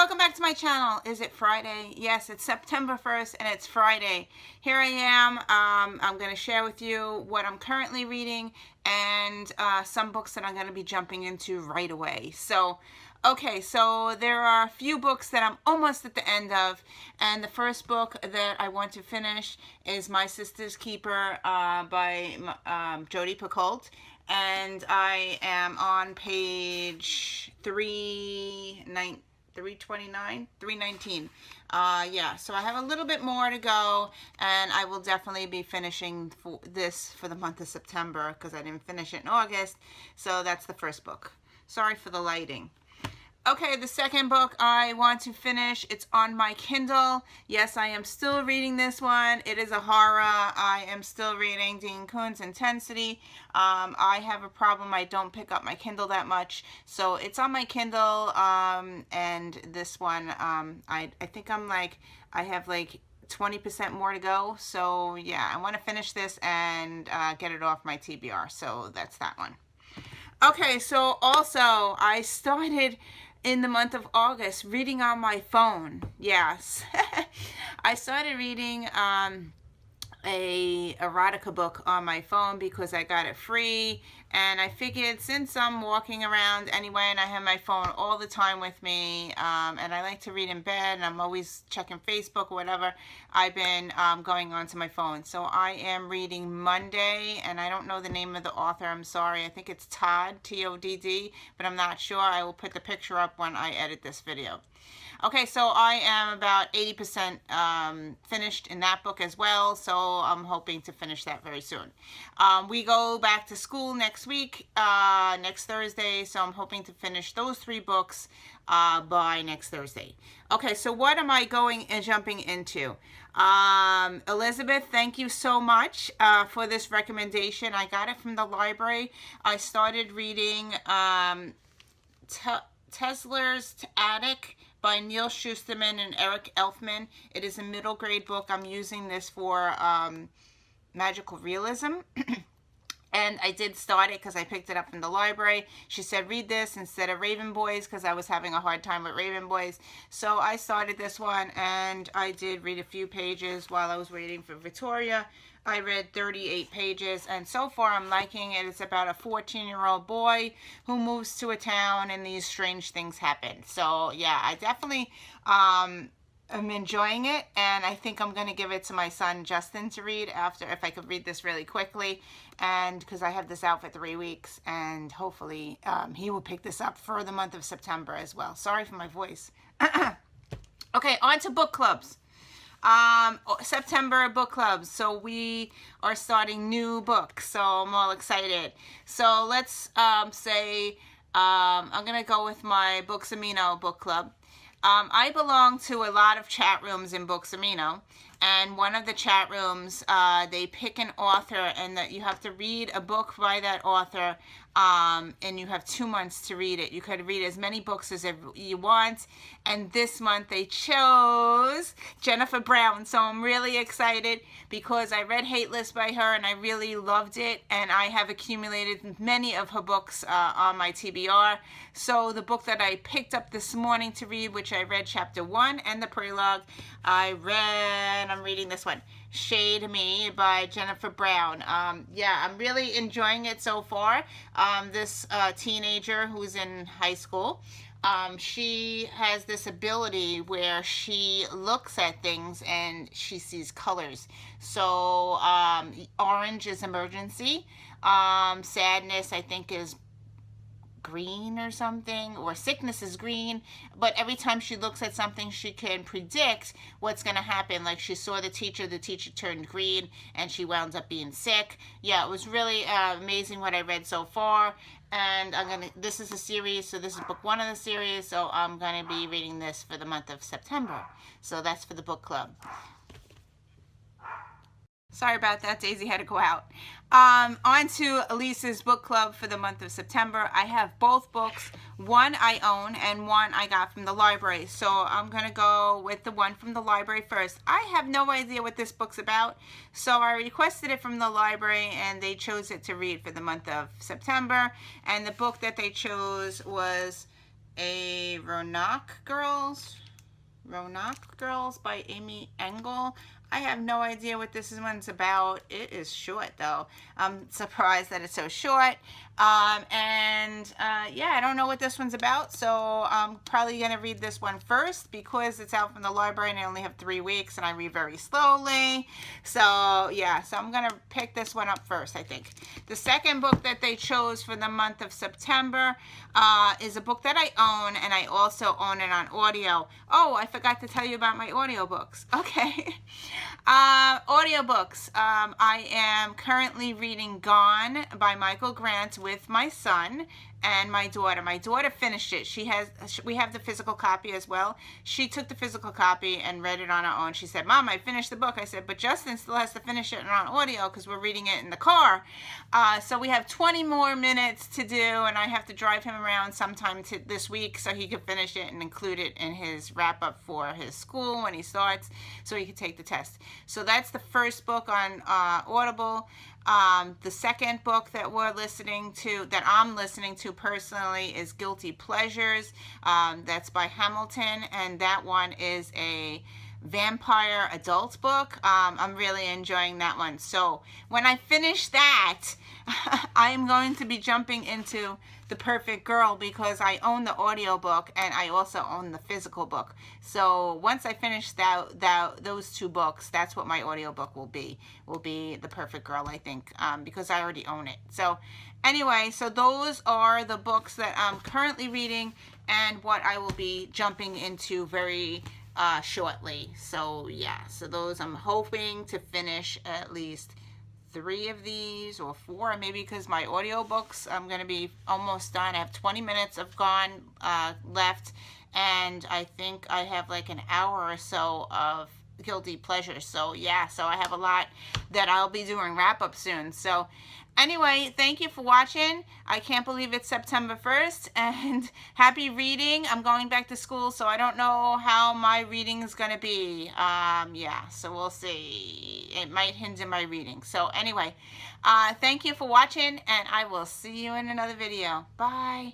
welcome back to my channel. Is it Friday? Yes, it's September 1st and it's Friday. Here I am. I'm going to share with you what I'm currently reading and some books that I'm going to be jumping into right away. So, okay, so there are a few books that I'm almost at the end of, and the first book that I want to finish is My Sister's Keeper by Jodi Picoult. And I am on page 319. Yeah, so I have a little bit more to go, and I will definitely be finishing this for the month of September because I didn't finish it in August. So that's the first book. Sorry for the lighting. Okay, the second book I want to finish, it's on my Kindle. Yes, I am still reading this one. It is a horror. I am still reading Dean Koontz Intensity. I have a problem. I don't pick up my Kindle that much. So it's on my Kindle, and this one, I think I have like 20% more to go. So yeah, I want to finish this and get it off my TBR. So that's that one. Okay, so also I started in the month of August reading on my phone. Yes. I started reading a erotica book on my phone because I got it free, and I figured since I'm walking around anyway and I have my phone all the time with me, and I like to read in bed and I'm always checking Facebook or whatever, I've been going onto my phone. So I am reading Monday, and I don't know the name of the author, I'm sorry. I think it's Todd, T-O-D-D, but I'm not sure. I will put the picture up when I edit this video. Okay, so I am about 80% finished in that book as well, so I'm hoping to finish that very soon. We go back to school next week, next Thursday, so I'm hoping to finish those 3 books by next Thursday. Okay, so what am I going and jumping into? Elizabeth, thank you so much for this recommendation. I got it from the library. I started reading Tesler's Attic by Neal Shusterman and Eric Elfman. It is a middle grade book. I'm using this for magical realism. And I did start it because I picked it up from the library. She said, read this instead of Raven Boys, because I was having a hard time with Raven Boys. So I started this one, and I did read a few pages while I was waiting for Victoria. I read 38 pages, and so far I'm liking it. It's about a 14-year-old boy who moves to a town, and these strange things happen. So yeah, I definitely I'm enjoying it, and I think I'm going to give it to my son Justin to read after, if I could read this really quickly, and because I have this out for 3 weeks, and hopefully he will pick this up for the month of September as well. Sorry for my voice. Okay, on to book clubs. September book clubs. So we are starting new books, so I'm all excited. So let's say I'm gonna go with my Books Amino book club. I belong to a lot of chat rooms in Books Amino, and one of the chat rooms, they pick an author, and that you have to read a book by that author, and you have 2 months to read it. You could read as many books as you want, and this month they chose Jennifer Brown, so I'm really excited because I read Hate List by her and I really loved it, and I have accumulated many of her books on my TBR. So the book that I picked up this morning to read, which I read chapter 1 and the prologue, I'm reading this one, Shade Me by Jennifer Brown. Yeah, I'm really enjoying it so far. This teenager who's in high school, she has this ability where she looks at things and she sees colors. So orange is emergency, sadness I think is green or something, or sickness is green, but every time she looks at something she can predict what's going to happen. Like she saw the teacher turned green and she wound up being sick. Yeah, it was really amazing what I read so far, and this is a series, so this is book 1 of the series, so I'm going to be reading this for the month of September. So that's for the book club. Sorry about that, Daisy had to go out. On to Elise's book club for the month of September. I have both books. One I own and one I got from the library. So I'm going to go with the one from the library first. I have no idea what this book's about. So I requested it from the library and they chose it to read for the month of September. And the book that they chose was Roanoke Girls by Amy Engel. I have no idea what this one's about. It is short though. I'm surprised that it's so short. Yeah, I don't know what this one's about, so I'm probably going to read this one first because it's out from the library and I only have 3 weeks and I read very slowly. So yeah, so I'm going to pick this one up first, I think. The second book that they chose for the month of September is a book that I own, and I also own it on audio. Oh, I forgot to tell you about my audiobooks. Okay. Audiobooks. I am currently reading Gone by Michael Grant with my son and my daughter. My daughter finished it. We have the physical copy as well. She took the physical copy and read it on her own. She said, Mom, I finished the book. I said, but Justin still has to finish it on audio because we're reading it in the car. So we have 20 more minutes to do, and I have to drive him around sometime this week so he can finish it and include it in his wrap-up for his school when he starts, so he can take the test. So that's the first book on Audible. The second book that I'm listening to personally is Guilty Pleasures. That's by Hamilton, and that one is a vampire adult book. I'm really enjoying that one. So when I finish that, I'm going to be jumping into The Perfect Girl because I own the audiobook and I also own the physical book. So once I finish those 2 books, that's what my audiobook will be The Perfect Girl, I think, because I already own it. So anyway, so those are the books that I'm currently reading and what I will be jumping into very shortly. So yeah, so those, I'm hoping to finish at least 3 of these or 4, maybe, because my audiobooks, I'm going to be almost done. I have 20 minutes of Gone left, and I think I have like an hour or so of Guilty Pleasures. So yeah, so I have a lot that I'll be doing wrap up soon. So anyway, thank you for watching. I can't believe it's September 1st, and happy reading. I'm going back to school, so I don't know how my reading is going to be. Yeah, so we'll see. It might hinder my reading. So anyway, thank you for watching, and I will see you in another video. Bye.